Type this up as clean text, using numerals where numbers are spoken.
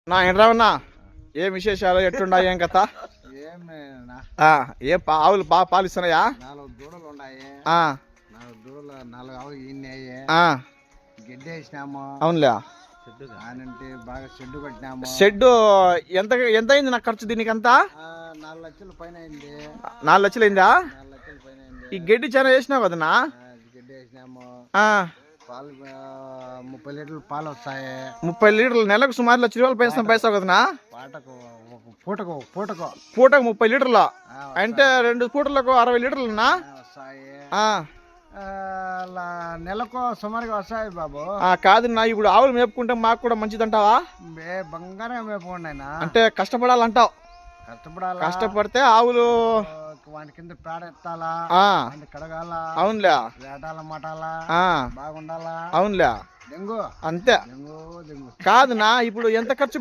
నా ఎండ్రావన్నా ఏం విశేషాలు ఎట్లున్నాయి ఏం కథ? ఏం ఆవులు బాగా పాలిస్తున్నాయా? 4 దూడలు ఉన్నాయి. 4 దూడలు 4 ఆవులు ఈన్నాయి. గడ్డి వేసినాము. అవునులే, అంటే బాగా షెడ్ కట్టినాము. షెడ్ ఎంత ఎంత అయింది నాకు ఖర్చు దీనికి అంతా? 4 లక్షల పైన అయింది. 4 లక్షలు అయిందా? 4 లక్షల పైన అయింది. ఈ గడ్డి చాలా వేసినావు కదనా? గడ్డి వేసినాము. పాలు 30 లీటర్లు పాలు వస్తాయి. 30 లీటర్లు నెలకు సుమారు లక్ష రూపాయలు పైసావు కదనా? పూటకు 30 లీటర్లు అంటే 2 పూటలకు 60 లీటర్లునా వస్తాయి. ఆ నెలకు సుమారుగా వస్తాయి బాబు. కాదన్నా, ఇప్పుడు ఆవులు మేపుకుంటే మాకు కూడా మంచిదంటావా? బంగారం మేపుకోండి. అంటే కష్టపడాలంటావు. కష్టపడితే ఆవులు వాటి కింద పేడ ఎత్తాలా, కడగాల. అవునులే, వేటాల మటాలా, బాగుండాలా. అవునులే, దెంగు అంతే. దెంగు కాదునా, ఇప్పుడు ఎంత ఖర్చు